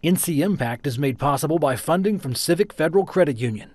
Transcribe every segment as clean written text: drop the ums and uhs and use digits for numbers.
NC Impact is made possible by funding from Civic Federal Credit Union.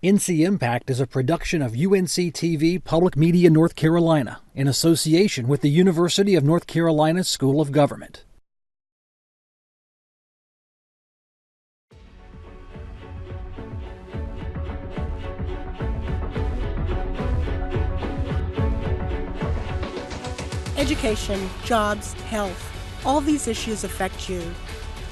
NC Impact is a production of UNC TV Public Media North Carolina in association with the University of North Carolina School of Government. Education, jobs, health, all these issues affect you.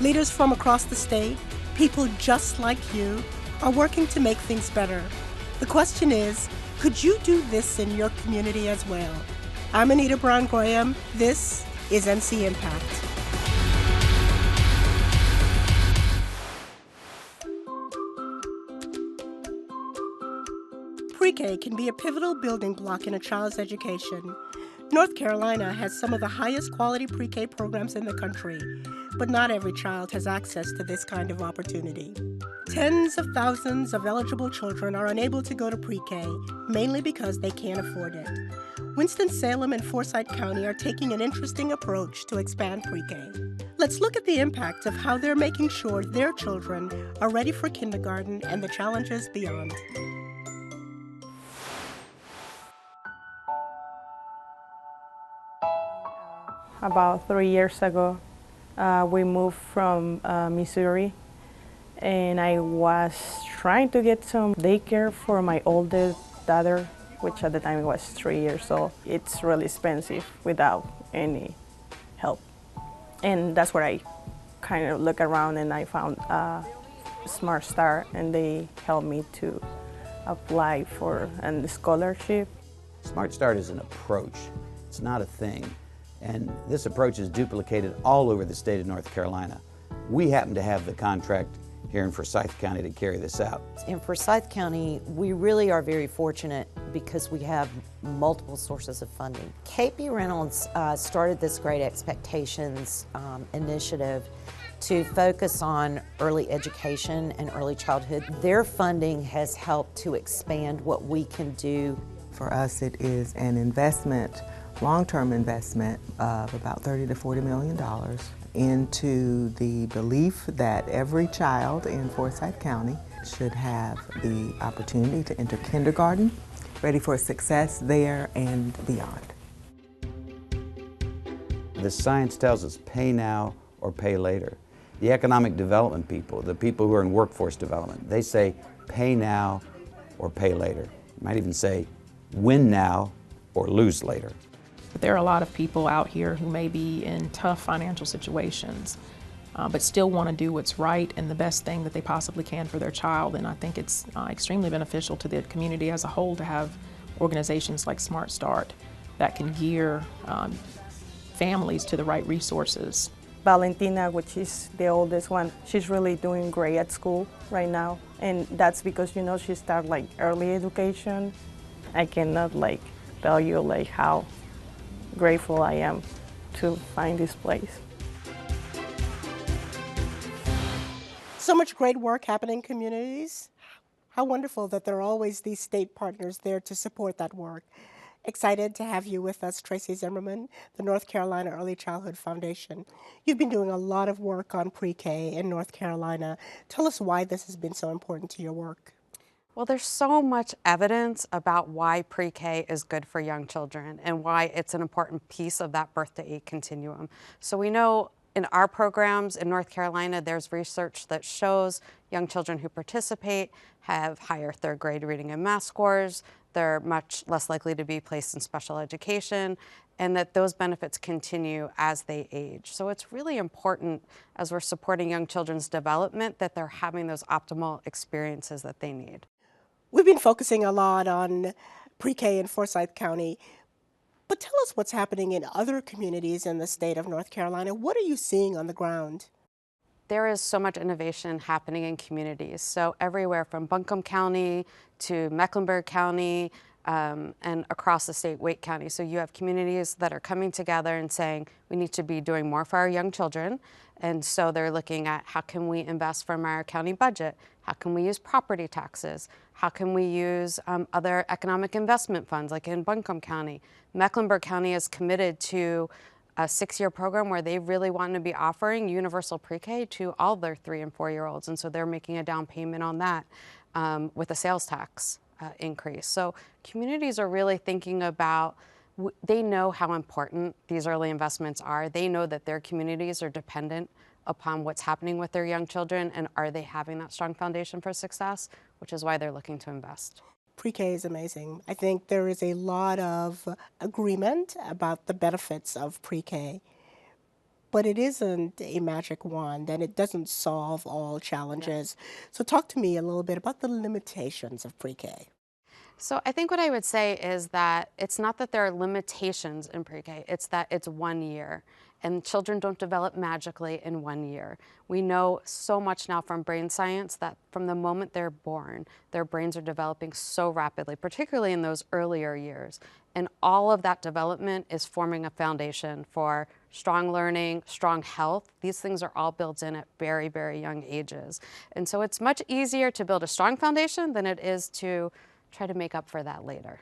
Leaders from across the state, people just like you, are working to make things better. The question is, could you do this in your community as well? I'm Anita Brown Graham. This is NC Impact. Pre-K can be a pivotal building block in a child's education. North Carolina has some of the highest quality pre-K programs in the country, but not every child has access to this kind of opportunity. Tens of thousands of eligible children are unable to go to pre-K, mainly because they can't afford it. Winston-Salem and Forsyth County are taking an interesting approach to expand pre-K. Let's look at the impact of how they're making sure their children are ready for kindergarten and the challenges beyond. About 3 years ago, we moved from Missouri, and I was trying to get some daycare for my oldest daughter, which at the time was 3 years old. It's really expensive without any help. And that's where I kind of look around and I found Smart Start, and they helped me to apply for a scholarship. Smart Start is an approach, it's not a thing. And this approach is duplicated all over the state of North Carolina. We happen to have the contract here in Forsyth County to carry this out. In Forsyth County, we really are very fortunate because we have multiple sources of funding. KP Reynolds started this Great Expectations initiative to focus on early education and early childhood. Their funding has helped to expand what we can do. For us, it is an investment, long-term investment of about $30 to $40 million into the belief that every child in Forsyth County should have the opportunity to enter kindergarten, ready for success there and beyond. The science tells us pay now or pay later. The economic development people, the people who are in workforce development, they say pay now or pay later. You might even say win now or lose later. But there are a lot of people out here who may be in tough financial situations, but still want to do what's right and the best thing that they possibly can for their child. And I think it's extremely beneficial to the community as a whole to have organizations like Smart Start that can gear families to the right resources. Valentina, which is the oldest one, she's really doing great at school right now. And that's because, you know, she started like early education. I cannot tell you how grateful I am to find this place. So much great work happening in communities. How wonderful that there are always these state partners there to support that work. Excited to have you with us, Tracy Zimmerman, the North Carolina Early Childhood Foundation. You've been doing a lot of work on pre-K in North Carolina. Tell us why this has been so important to your work. Well, there's so much evidence about why pre-K is good for young children and why it's an important piece of that birth to 8 continuum. So we know in our programs in North Carolina, there's research that shows young children who participate have higher third grade reading and math scores, they're much less likely to be placed in special education, and that those benefits continue as they age. So it's really important as we're supporting young children's development that they're having those optimal experiences that they need. We've been focusing a lot on pre-K in Forsyth County, but tell us what's happening in other communities in the state of North Carolina. What are you seeing on the ground? There is so much innovation happening in communities. So everywhere from Buncombe County to Mecklenburg County and across the state, Wake County. So you have communities that are coming together and saying, we need to be doing more for our young children. And so they're looking at how can we invest from our county budget? How can we use property taxes? How can we use other economic investment funds like in Buncombe County? Mecklenburg County is committed to a 6-year program where they really want to be offering universal pre-K to all their 3- and 4-year-olds. And so they're making a down payment on that with a sales tax increase. So communities are really thinking about, they know how important these early investments are. They know that their communities are dependent upon what's happening with their young children, and are they having that strong foundation for success, which is why they're looking to invest. Pre-K is amazing. I think there is a lot of agreement about the benefits of pre-K, but it isn't a magic wand and it doesn't solve all challenges. So talk to me a little bit about the limitations of pre-K. So I think what I would say is that it's not that there are limitations in pre-K, it's that it's 1 year. And children don't develop magically in 1 year. We know so much now from brain science that from the moment they're born, their brains are developing so rapidly, particularly in those earlier years. And all of that development is forming a foundation for strong learning, strong health. These things are all built in at very, very young ages. And so it's much easier to build a strong foundation than it is to try to make up for that later.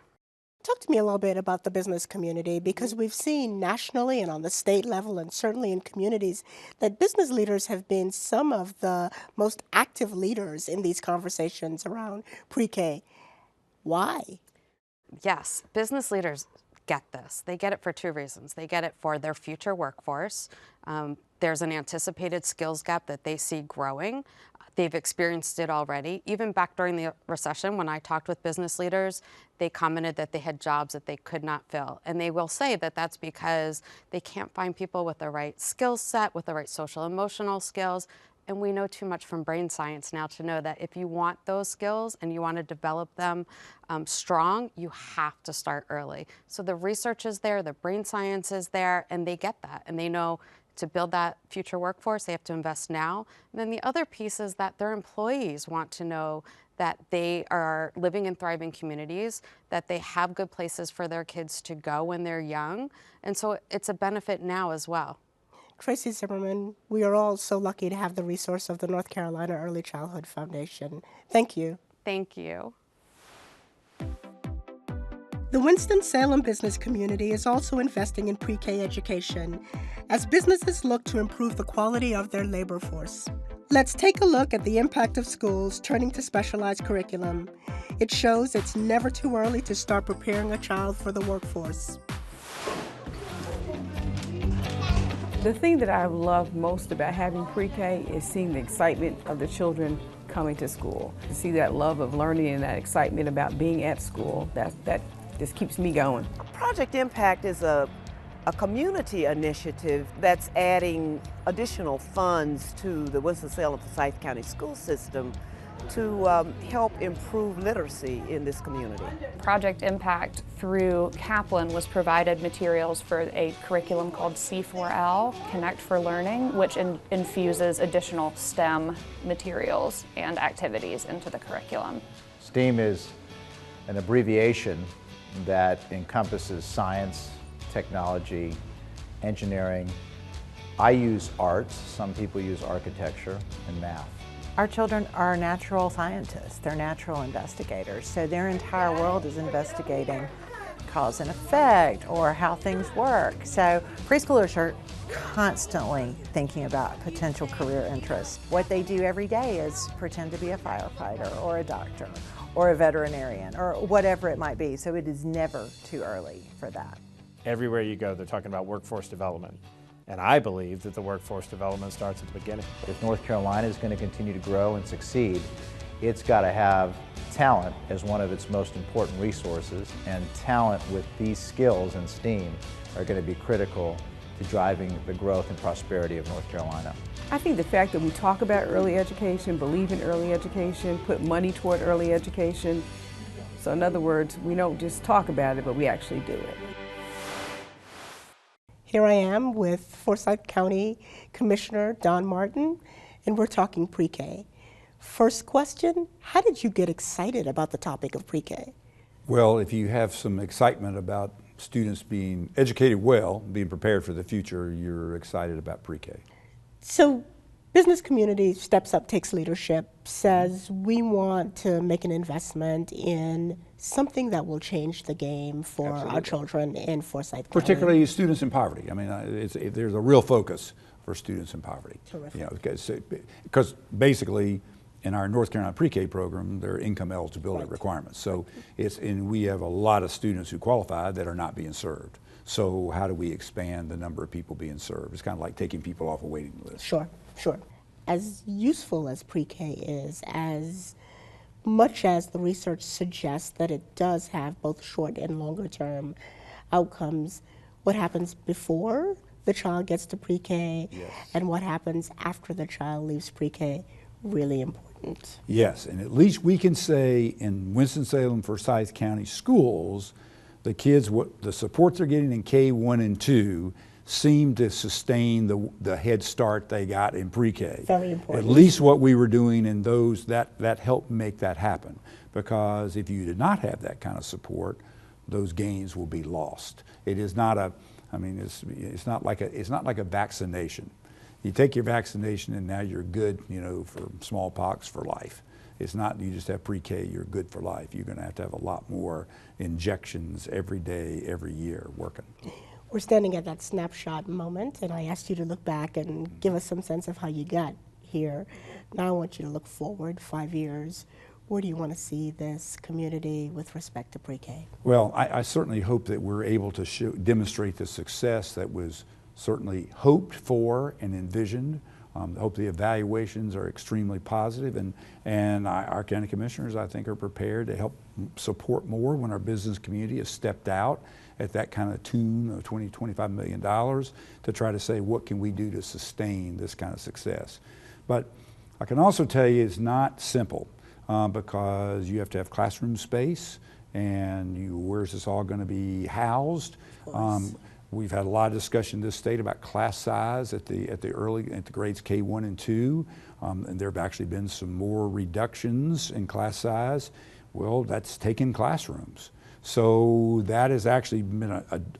Talk to me a little bit about the business community, because we've seen nationally and on the state level and certainly in communities that business leaders have been some of the most active leaders in these conversations around pre-K. Why? Yes, business leaders get this. They get it for 2 reasons. They get it for their future workforce. There's an anticipated skills gap that they see growing. They've experienced it already. Even back during the recession, when I talked with business leaders, they commented that they had jobs that they could not fill. And they will say that that's because they can't find people with the right skill set, with the right social emotional skills. And we know too much from brain science now to know that if you want those skills and you want to develop them strong, you have to start early. So the research is there, the brain science is there, and they get that. And they know to build that future workforce, they have to invest now. And then the other piece is that their employees want to know that they are living in thriving communities, that they have good places for their kids to go when they're young. And so it's a benefit now as well. Tracy Zimmerman, we are all so lucky to have the resource of the North Carolina Early Childhood Foundation. Thank you. Thank you. The Winston-Salem business community is also investing in pre-K education as businesses look to improve the quality of their labor force. Let's take a look at the impact of schools turning to specialized curriculum. It shows it's never too early to start preparing a child for the workforce. The thing that I love most about having pre-K is seeing the excitement of the children coming to school. To see that love of learning and that excitement about being at school, that just keeps me going. Project Impact is a community initiative that's adding additional funds to the Winston-Salem-Forsyth County school system to help improve literacy in this community. Project Impact through Kaplan was provided materials for a curriculum called C4L, Connect for Learning, which infuses additional STEM materials and activities into the curriculum. STEAM is an abbreviation that encompasses science, technology, engineering. I use arts, some people use architecture, and math. Our children are natural scientists, they're natural investigators, so their entire world is investigating cause and effect or how things work. So preschoolers are constantly thinking about potential career interests. What they do every day is pretend to be a firefighter or a doctor or a veterinarian or whatever it might be, so it is never too early for that. Everywhere you go, they're talking about workforce development. And I believe that the workforce development starts at the beginning. If North Carolina is going to continue to grow and succeed, it's got to have talent as one of its most important resources, and talent with these skills in STEAM are going to be critical to driving the growth and prosperity of North Carolina. I think the fact that we talk about early education, believe in early education, put money toward early education. So in other words, we don't just talk about it, but we actually do it. Here I am with Forsyth County Commissioner Don Martin, and we're talking pre-K. First question, how did you get excited about the topic of pre-K? Well, if you have some excitement about students being educated well, being prepared for the future, you're excited about pre-K. So business community steps up, takes leadership, says we want to make an investment in something that will change the game for Absolutely. our children in Forsyth County. Particularly students in poverty. I mean, there's a real focus for students in poverty. Terrific. You know, because basically in our North Carolina pre-K program, there are income eligibility requirements. So and we have a lot of students who qualify that are not being served. So how do we expand the number of people being served? It's kind of like taking people off a waiting list. Sure, sure. As useful as pre-K is, as much as the research suggests that it does have both short and longer term outcomes, what happens before the child gets to pre-K and what happens after the child leaves pre-K, really important. Yes, and at least we can say in Winston-Salem, Forsyth County schools, the kids, the supports they're getting in K1 and 2 seem to sustain the head start they got in pre-K. Very important. At least what we were doing in those, that helped make that happen. Because if you did not have that kind of support, those gains will be lost. It is not a, I mean, it's not like a vaccination. You take your vaccination and now you're good, you know, for smallpox for life. It's not you just have pre-K, you're good for life. You're going to have a lot more injections every day, every year working. We're standing at that snapshot moment, and I asked you to look back and give us some sense of how you got here. Now I want you to look forward 5 years. Where do you want to see this community with respect to pre-K? Well, I certainly hope that we're able to demonstrate the success that was certainly hoped for and envisioned. I hope the evaluations are extremely positive, and our county commissioners, I think, are prepared to help support more when our business community has stepped out at that kind of tune of $20, $25 million to try to say, what can we do to sustain this kind of success? But I can also tell you it's not simple because you have to have classroom space, and where's this all going to be housed? We've had a lot of discussion in this state about class size at the grades K1 and 2, and there have actually been some more reductions in class size. Well, that's taken classrooms. So that has actually been a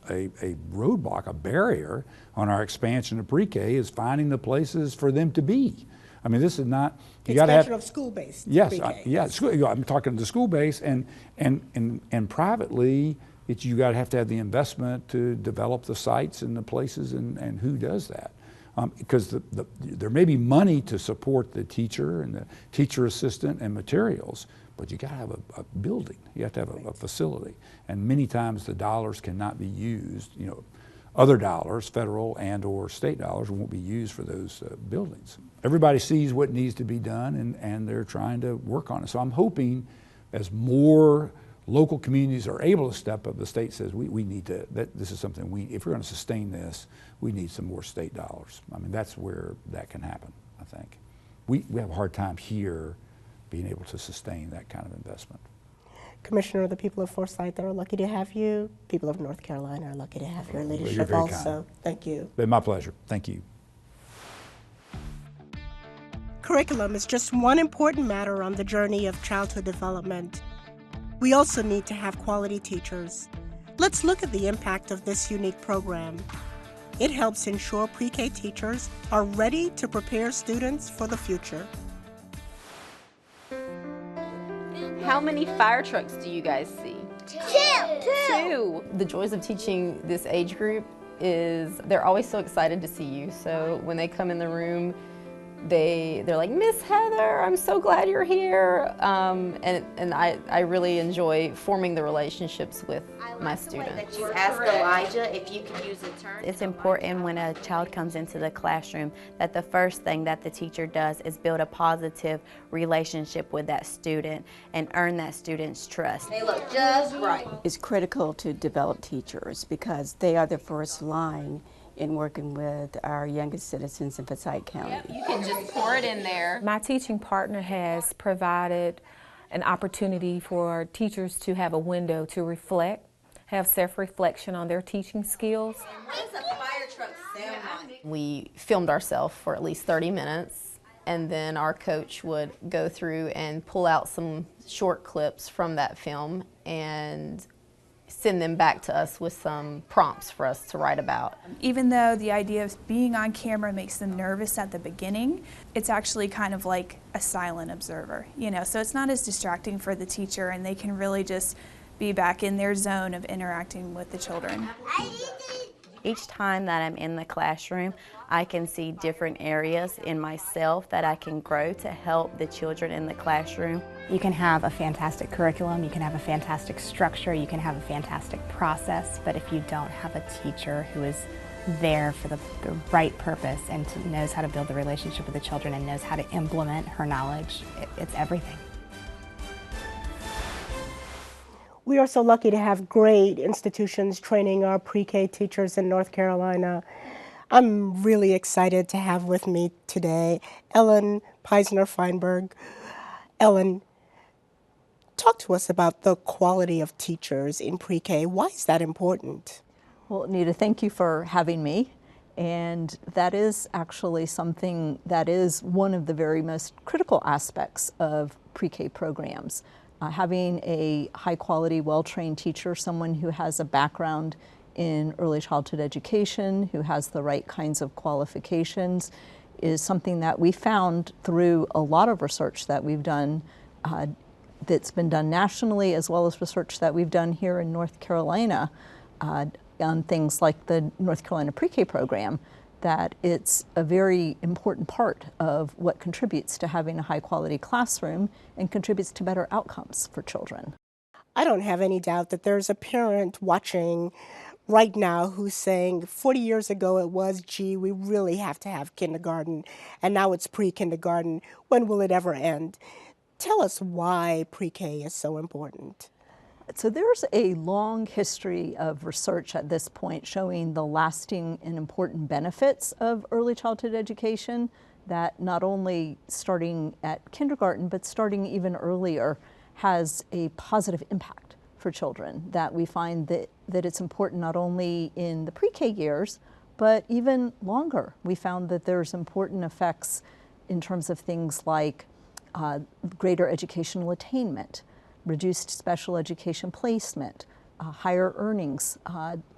roadblock, a barrier on our expansion of pre-K, is finding the places for them to be. I mean, this is not, you got to have of school-based yes, pre-K. I'm talking to school-based and privately. You got to have the investment to develop the sites and the places, and who does that? Because there may be money to support the teacher and the teacher assistant and materials, but you got to have a building. You have to have a facility, and many times the dollars cannot be used. You know, other dollars, federal and/or state dollars, won't be used for those buildings. Everybody sees what needs to be done, and they're trying to work on it. So I'm hoping as more local communities are able to step up, the state says we need to, this is something if we're going to sustain this, we need some more state dollars. I mean, that's where that can happen, I think. We have a hard time here being able to sustain that kind of investment. Commissioner, the people of Forsyth are lucky to have you. People of North Carolina are lucky to have your leadership You're very also. kind. Thank you. It's been my pleasure. Thank you. Curriculum is just one important matter on the journey of childhood development. We also need to have quality teachers. Let's look at the impact of this unique program. It helps ensure pre-K teachers are ready to prepare students for the future. How many fire trucks do you guys see? Two. The joys of teaching this age group is they're always so excited to see you. So when they come in the room, they're like, Miss Heather, I'm so glad you're here. And I really enjoy forming the relationships with my students. You ask Elijah if you can use a turn. It's important when a child comes into the classroom that the first thing that the teacher does is build a positive relationship with that student and earn that student's trust. They look just right. It's critical to develop teachers because they are the first line in working with our youngest citizens in Forsyth County. You can just pour it in there. My teaching partner has provided an opportunity for teachers to have a window to reflect, have self-reflection on their teaching skills. What does a fire truck sound like? We filmed ourselves for at least 30 minutes, and then our coach would go through and pull out some short clips from that film and send them back to us with some prompts for us to write about. Even though the idea of being on camera makes them nervous at the beginning, it's actually kind of like a silent observer, so it's not as distracting for the teacher, and they can really just be back in their zone of interacting with the children. Each time that I'm in the classroom, I can see different areas in myself that I can grow to help the children in the classroom. You can have a fantastic curriculum, you can have a fantastic structure, you can have a fantastic process, but if you don't have a teacher who is there for the right purpose and knows how to build the relationship with the children and knows how to implement her knowledge, it's everything. We are so lucky to have great institutions training our pre-K teachers in North Carolina. I'm really excited to have with me today Ellen Peisner-Feinberg. Ellen, talk to us about the quality of teachers in pre-K. Why is that important? Well, Anita, thank you for having me. And that is actually something that is one of the very most critical aspects of pre-K programs. Having a high-quality, well-trained teacher, someone who has a background in early childhood education, who has the right kinds of qualifications, is something that we found through a lot of research that we've done that's been done nationally, as well as research that we've done here in North Carolina on things like the North Carolina pre-K program, that it's a very important part of what contributes to having a high-quality classroom and contributes to better outcomes for children. I don't have any doubt that there's a parent watching right now who's saying 40 years ago it was, gee, we really have to have kindergarten, and now it's pre-kindergarten. When will it ever end? Tell us why pre-K is so important. So there's a long history of research at this point showing the lasting and important benefits of early childhood education, that not only starting at kindergarten, but starting even earlier has a positive impact for children, that we find that it's important not only in the pre-K years, but even longer. We found that there's important effects in terms of things like greater educational attainment, reduced special education placement, higher earnings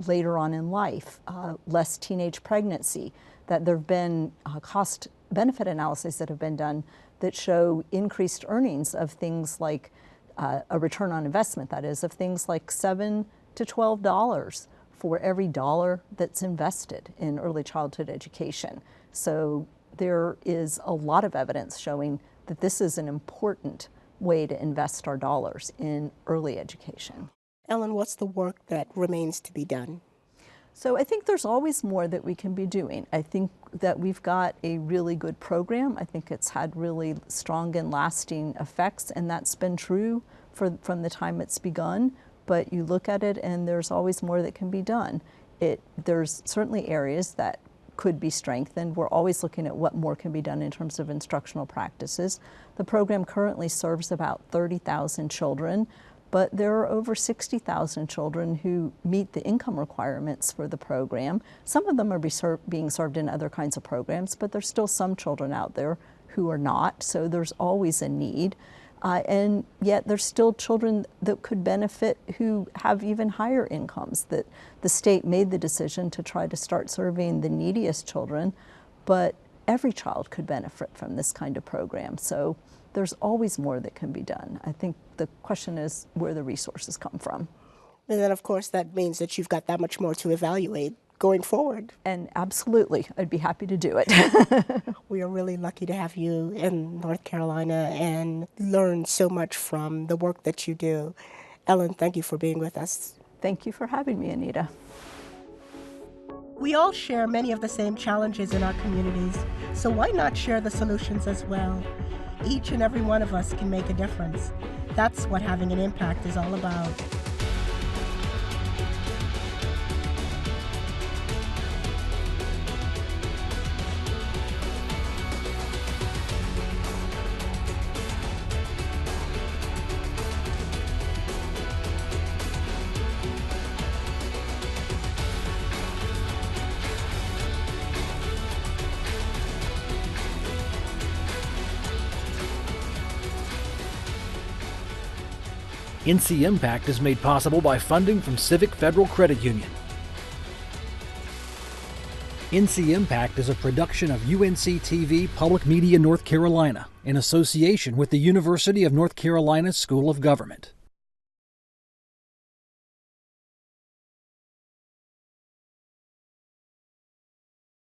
later on in life, less teenage pregnancy, that there have been cost-benefit analyses that have been done that show increased earnings of things like a return on investment, that is, of things like $7 to $12 for every dollar that's invested in early childhood education. So there is a lot of evidence showing that this is an important way to invest our dollars in early education. Ellen, what's the work that remains to be done? So I think there's always more that we can be doing. I think that we've got a really good program. I think it's had really strong and lasting effects, and that's been true from the time it's begun. But you look at it and there's always more that can be done. There's certainly areas that could be strengthened. We're always looking at what more can be done in terms of instructional practices. The program currently serves about 30,000 children, but there are over 60,000 children who meet the income requirements for the program. Some of them are being served in other kinds of programs, but there's still some children out there who are not, so there's always a need. And yet there's still children that could benefit who have even higher incomes, that the state made the decision to try to start serving the neediest children, but every child could benefit from this kind of program. So there's always more that can be done. I think the question is where the resources come from. And then, of course, that means that you've got that much more to evaluate going forward. And absolutely, I'd be happy to do it. We are really lucky to have you in North Carolina and learn so much from the work that you do. Ellen, thank you for being with us. Thank you for having me, Anita. We all share many of the same challenges in our communities, so why not share the solutions as well? Each and every one of us can make a difference. That's what having an impact is all about. NC Impact is made possible by funding from Civic Federal Credit Union. NC Impact is a production of UNC-TV Public Media North Carolina in association with the University of North Carolina School of Government.